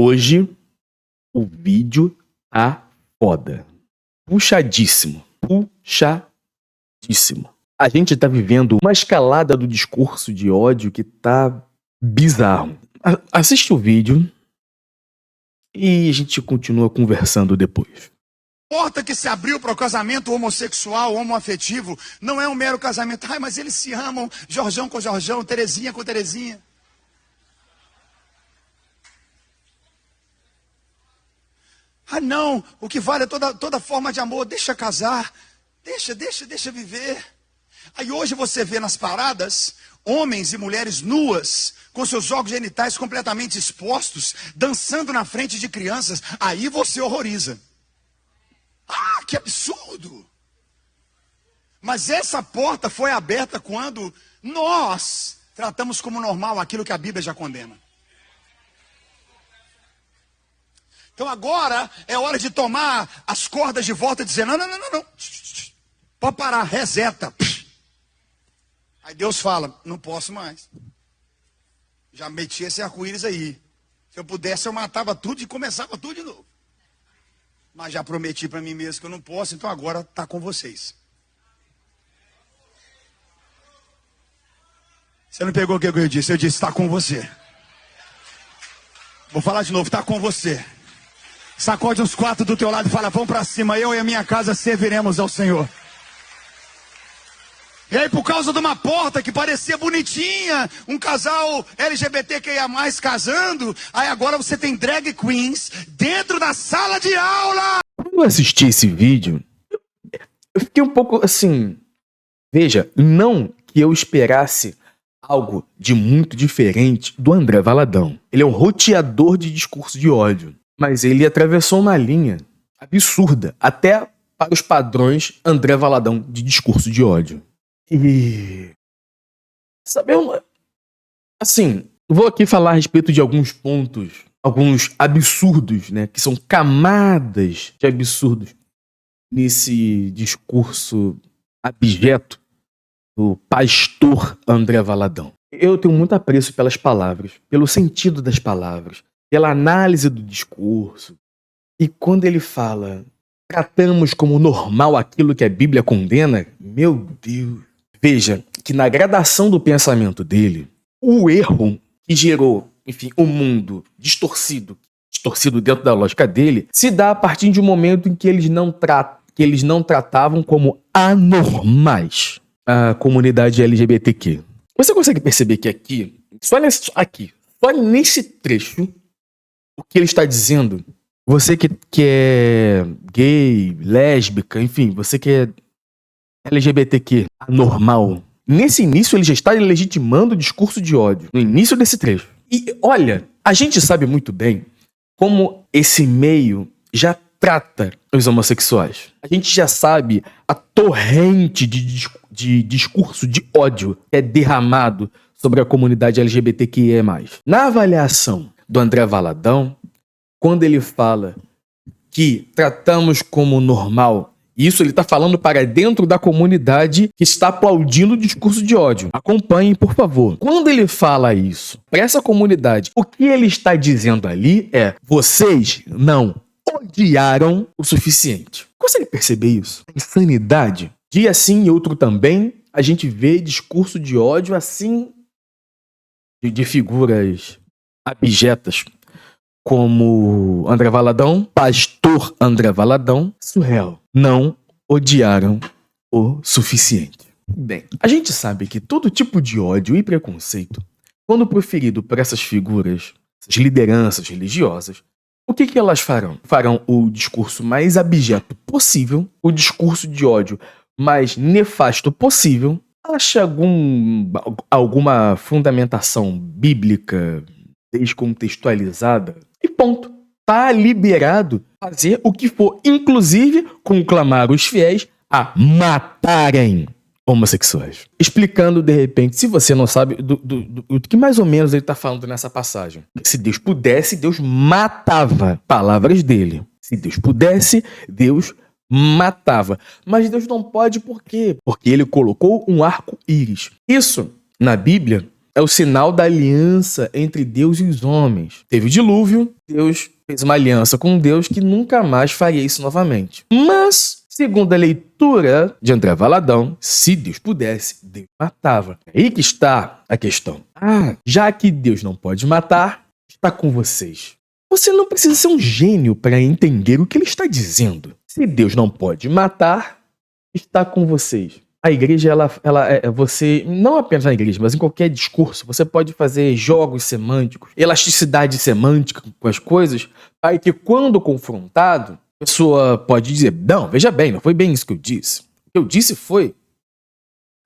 Hoje o vídeo tá foda. Puxadíssimo. A gente tá vivendo uma escalada do discurso de ódio que tá bizarro. Assiste o vídeo e a gente continua conversando depois. A porta que se abriu para o casamento homossexual, homoafetivo, não é um mero casamento. Ai, mas eles se amam, Jorjão com Jorjão, Terezinha com Terezinha. Ah, não, o que vale é toda forma de amor. Deixa casar, deixa viver. Aí hoje você vê nas paradas homens e mulheres nuas, com seus órgãos genitais completamente expostos, dançando na frente de crianças. Aí você horroriza. Ah, que absurdo! Mas essa porta foi aberta quando nós tratamos como normal aquilo que a Bíblia já condena. Então agora é hora de tomar as cordas de volta e dizer, não. Pode parar, reseta. Aí Deus fala, não posso mais. Já meti esse arco-íris aí. Se eu pudesse, eu matava tudo e começava tudo de novo. Mas já prometi para mim mesmo que eu não posso, então agora está com vocês. Você não pegou o que eu disse? Eu disse, está com você. Vou falar de novo, está com você. Sacode os quatro do teu lado e fala, vamos para cima, eu e a minha casa serviremos ao Senhor. E aí, por causa de uma porta que parecia bonitinha, um casal LGBTQIA+, casando, aí agora você tem drag queens dentro da sala de aula! Quando eu assisti esse vídeo, eu fiquei um pouco assim... Veja, não que eu esperasse algo de muito diferente do André Valadão. Ele é um roteador de discurso de ódio. Mas ele atravessou uma linha absurda, até para os padrões André Valadão de discurso de ódio. E... sabe, assim, vou aqui falar a respeito de alguns pontos, alguns absurdos, né, que são camadas de absurdos nesse discurso abjeto do pastor André Valadão. Eu tenho muito apreço pelas palavras, pelo sentido das palavras, pela análise do discurso. E quando ele fala, tratamos como normal aquilo que a Bíblia condena, meu Deus. Veja que na gradação do pensamento dele, o erro que gerou, enfim, o mundo distorcido dentro da lógica dele, se dá a partir de um momento em que eles não tratavam como anormais a comunidade LGBTQ. Você consegue perceber que só nesse trecho, o que ele está dizendo, você que é gay, lésbica, enfim, você que é LGBTQ, anormal, nesse início ele já está legitimando o discurso de ódio, no início desse trecho. E olha, a gente sabe muito bem como esse meio já trata os homossexuais. A gente já sabe a torrente de discurso de ódio que é derramado sobre a comunidade LGBTQIA+. Na avaliação do André Valadão, quando ele fala que tratamos como normal, isso ele está falando para dentro da comunidade que está aplaudindo o discurso de ódio. Acompanhem, por favor. Quando ele fala isso para essa comunidade, o que ele está dizendo ali é: vocês não odiaram o suficiente. Consegue perceber isso? Insanidade. Dia sim e outro também, a gente vê discurso de ódio assim de figuras abjetas como André Valadão, pastor André Valadão, surreal. Não odiaram o suficiente. Bem, a gente sabe que todo tipo de ódio e preconceito, quando proferido por essas figuras, essas lideranças religiosas, o que elas farão? Farão o discurso mais abjeto possível, o discurso de ódio mais nefasto possível, acha alguma fundamentação bíblica descontextualizada e ponto. Tá liberado fazer o que for, inclusive conclamar os fiéis a matarem homossexuais. Explicando, de repente, se você não sabe do que mais ou menos ele tá falando nessa passagem. Se Deus pudesse, Deus matava. Palavras dele. Se Deus pudesse, Deus matava. Mas Deus não pode por quê? Porque ele colocou um arco-íris. Isso, na Bíblia, É o sinal da aliança entre Deus e os homens. Teve o dilúvio, Deus fez uma aliança com Deus que nunca mais faria isso novamente. Mas, segundo a leitura de André Valadão, se Deus pudesse, Deus matava. É aí que está a questão. Já que Deus não pode matar, está com vocês. Você não precisa ser um gênio para entender o que ele está dizendo. Se Deus não pode matar, está com vocês. A igreja, você, não apenas na igreja, mas em qualquer discurso, você pode fazer jogos semânticos, elasticidade semântica com as coisas, para que quando confrontado, a pessoa pode dizer, não, veja bem, não foi bem isso que eu disse. O que eu disse foi...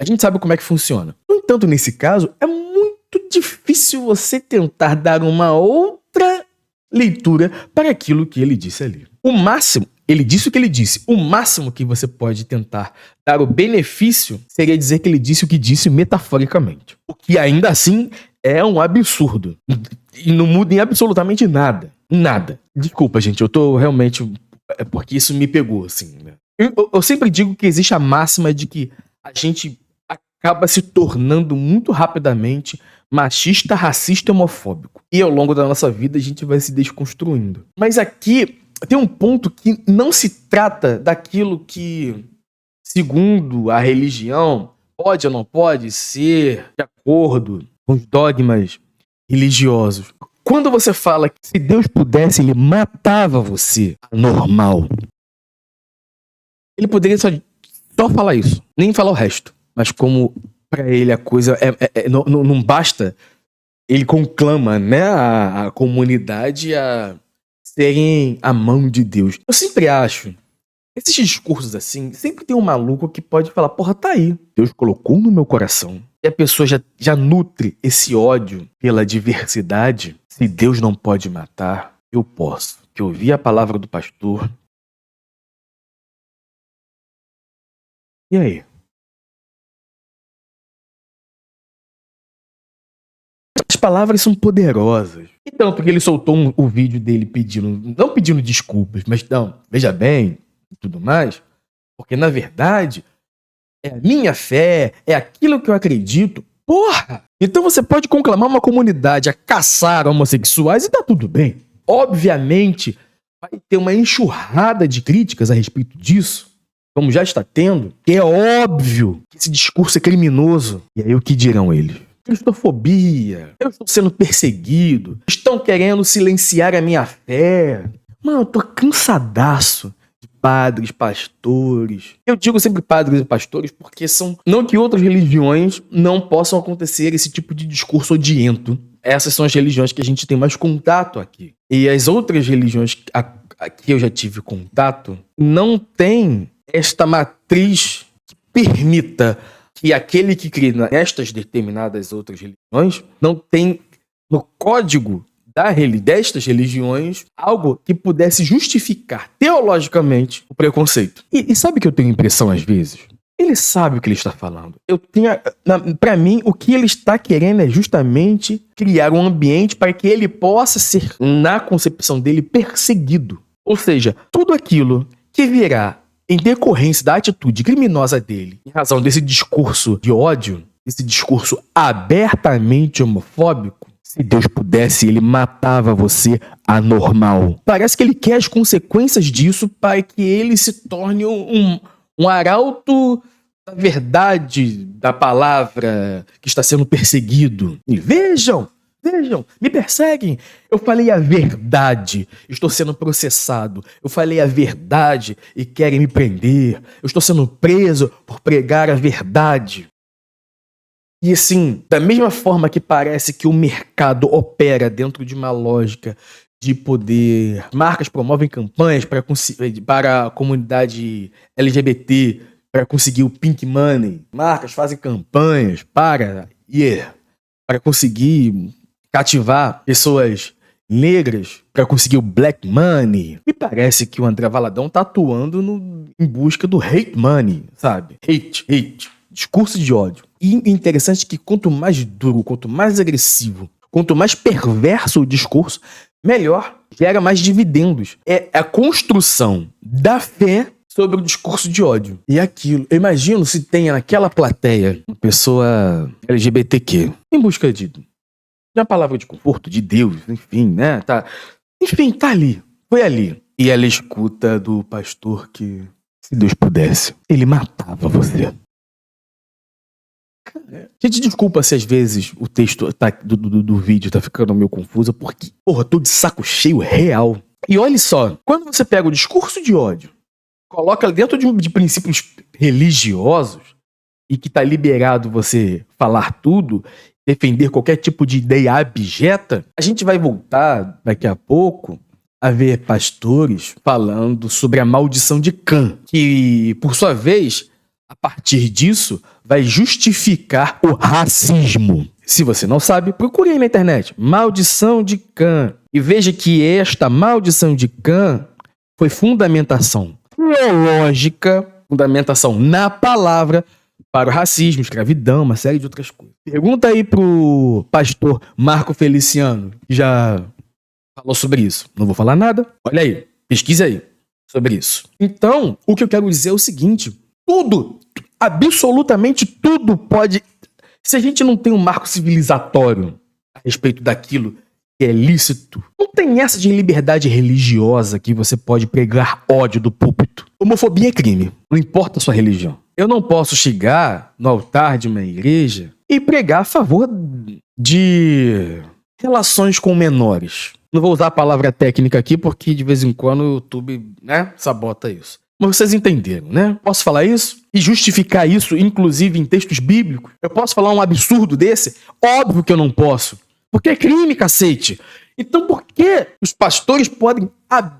A gente sabe como é que funciona. No entanto, nesse caso, é muito difícil você tentar dar uma outra leitura para aquilo que ele disse ali. O máximo, ele disse o que ele disse, o máximo que você pode tentar dar o benefício seria dizer que ele disse o que disse metaforicamente. O que ainda assim é um absurdo. E não muda em absolutamente nada. Nada. Desculpa, gente, eu tô realmente... É porque isso me pegou, assim, né? Eu sempre digo que existe a máxima de que a gente acaba se tornando muito rapidamente machista, racista e homofóbico. E ao longo da nossa vida a gente vai se desconstruindo. Mas aqui tem um ponto que não se trata daquilo que, segundo a religião, pode ou não pode ser de acordo com os dogmas religiosos. Quando você fala que se Deus pudesse, ele matava você, normal. Ele poderia só falar isso, nem falar o resto. Mas como para ele a coisa não basta, ele conclama, né, a comunidade a serem a mão de Deus. Eu sempre acho, esses discursos assim, sempre tem um maluco que pode falar, porra, tá aí, Deus colocou no meu coração. E a pessoa já nutre esse ódio pela diversidade. Se Deus não pode matar, eu posso. Que eu ouvi a palavra do pastor. E aí? As palavras são poderosas. E tanto que ele soltou o vídeo dele não pedindo desculpas, mas não, veja bem, e tudo mais, porque na verdade é a minha fé, é aquilo que eu acredito. Porra! Então você pode conclamar uma comunidade a caçar homossexuais e tá tudo bem. Obviamente vai ter uma enxurrada de críticas a respeito disso, como já está tendo, que é óbvio que esse discurso é criminoso. E aí o que dirão eles? Cristofobia, eu estou sendo perseguido, estão querendo silenciar a minha fé. Mano, eu tô cansadaço de padres, pastores. Eu digo sempre padres e pastores porque são... Não que outras religiões não possam acontecer esse tipo de discurso odiento. Essas são as religiões que a gente tem mais contato aqui. E as outras religiões que eu já tive contato não tem esta matriz que permita que aquele que crê nestas determinadas outras religiões não tem no código destas religiões algo que pudesse justificar teologicamente o preconceito. E sabe o que eu tenho impressão às vezes? Ele sabe o que ele está falando. Para mim, o que ele está querendo é justamente criar um ambiente para que ele possa ser, na concepção dele, perseguido. Ou seja, tudo aquilo que virá em decorrência da atitude criminosa dele, em razão desse discurso de ódio, esse discurso abertamente homofóbico, se Deus pudesse, ele matava você anormal. Parece que ele quer as consequências disso para que ele se torne um arauto da verdade da palavra que está sendo perseguido. E vejam, me perseguem. Eu falei a verdade, estou sendo processado. Eu falei a verdade e querem me prender. Eu estou sendo preso por pregar a verdade. E assim, da mesma forma que parece que o mercado opera dentro de uma lógica de poder, marcas promovem campanhas para a comunidade LGBT, para conseguir o pink money. Marcas fazem campanhas para conseguir cativar pessoas negras, para conseguir o black money. Me parece que o André Valadão tá atuando em busca do hate money, sabe? Hate. Discurso de ódio. E interessante que quanto mais duro, quanto mais agressivo, quanto mais perverso o discurso, melhor, gera mais dividendos. É a construção da fé sobre o discurso de ódio. E aquilo, eu imagino se tenha naquela plateia uma pessoa LGBTQ. em busca de uma palavra de conforto, de Deus, enfim, né? Enfim, tá ali. Foi ali. E ela escuta do pastor que, se Deus pudesse, ele matava você. Gente, desculpa se às vezes o texto do vídeo tá ficando meio confuso, porque, porra, tô de saco cheio real. E olha só, quando você pega o discurso de ódio, coloca dentro de princípios religiosos, e que tá liberado você falar tudo, defender qualquer tipo de ideia abjeta, a gente vai voltar daqui a pouco a ver pastores falando sobre a maldição de Cã, que, por sua vez, a partir disso, vai justificar o racismo. Se você não sabe, procure aí na internet. Maldição de Cã. E veja que esta maldição de Cã foi fundamentação teológica, fundamentação na palavra para o racismo, escravidão, uma série de outras coisas. Pergunta aí pro pastor Marco Feliciano, que já falou sobre isso. Não vou falar nada. Olha aí, pesquisa aí sobre isso. Então, o que eu quero dizer é o seguinte: tudo, absolutamente tudo pode... Se a gente não tem um marco civilizatório a respeito daquilo que é lícito, não tem essa de liberdade religiosa que você pode pregar ódio do púlpito. Homofobia é crime, não importa a sua religião. Eu não posso chegar no altar de uma igreja e pregar a favor de relações com menores. Não vou usar a palavra técnica aqui porque de vez em quando o YouTube, né, sabota isso. Mas vocês entenderam, né? Posso falar isso? E justificar isso, inclusive, em textos bíblicos? Eu posso falar um absurdo desse? Óbvio que eu não posso. Porque é crime, cacete. Então por que os pastores podem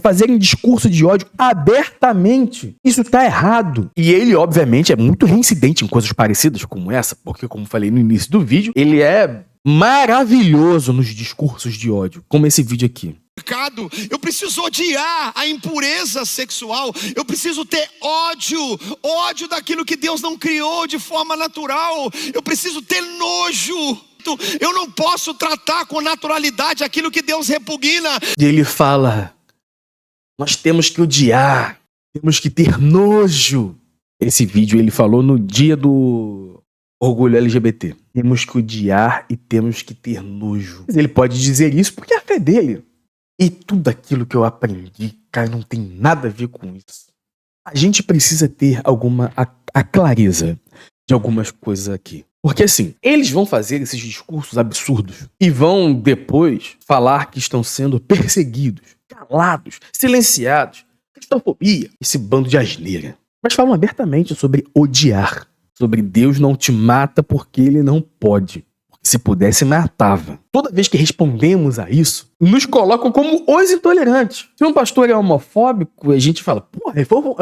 fazerem discurso de ódio abertamente? Isso tá errado. E ele, obviamente, é muito reincidente em coisas parecidas como essa, porque, como falei no início do vídeo, ele é maravilhoso nos discursos de ódio, como esse vídeo aqui. Eu preciso odiar a impureza sexual. Eu preciso ter ódio daquilo que Deus não criou de forma natural. Eu preciso ter nojo. Eu não posso tratar com naturalidade aquilo que Deus repugna. E ele fala: nós temos que odiar, temos que ter nojo. Esse vídeo ele falou no dia do orgulho LGBT. Temos que odiar e temos que ter nojo. Mas ele pode dizer isso porque é a fé dele. E tudo aquilo que eu aprendi, cara, não tem nada a ver com isso. A gente precisa ter a clareza de algumas coisas aqui. Porque assim, eles vão fazer esses discursos absurdos e vão depois falar que estão sendo perseguidos, calados, silenciados. Cristofobia, esse bando de asneira. Mas falam abertamente sobre odiar. Sobre Deus não te mata porque ele não pode. Se pudesse, matava. Toda vez que respondemos a isso, nos colocam como os intolerantes. Se um pastor é homofóbico, a gente fala: porra,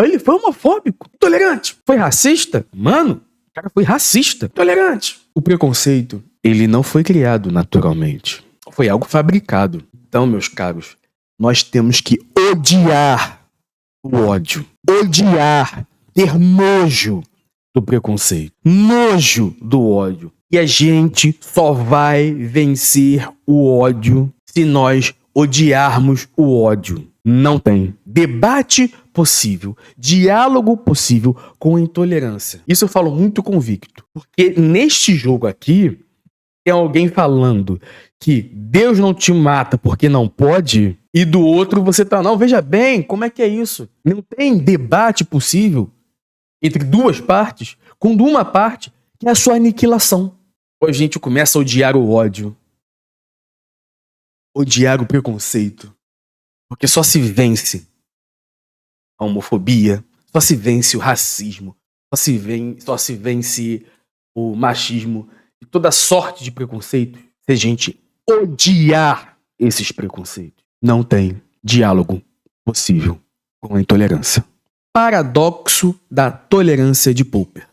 ele foi homofóbico, intolerante. Foi racista? Mano, o cara foi racista, intolerante. O preconceito, ele não foi criado naturalmente. Foi algo fabricado. Então, meus caros, nós temos que odiar o ódio. Odiar, ter nojo do preconceito. Nojo do ódio. E a gente só vai vencer o ódio se nós odiarmos o ódio. Não tem debate possível, diálogo possível com a intolerância. Isso eu falo muito convicto. Porque neste jogo aqui, tem alguém falando que Deus não te mata porque não pode, e do outro você tá, não, veja bem, como é que é isso? Não tem debate possível entre duas partes, quando uma parte que é a sua aniquilação. Ou a gente começa a odiar o ódio, odiar o preconceito, porque só se vence a homofobia, só se vence o racismo, só se vence o machismo e toda sorte de preconceito se a gente odiar esses preconceitos. Não tem diálogo possível com a intolerância. Paradoxo da tolerância de Popper.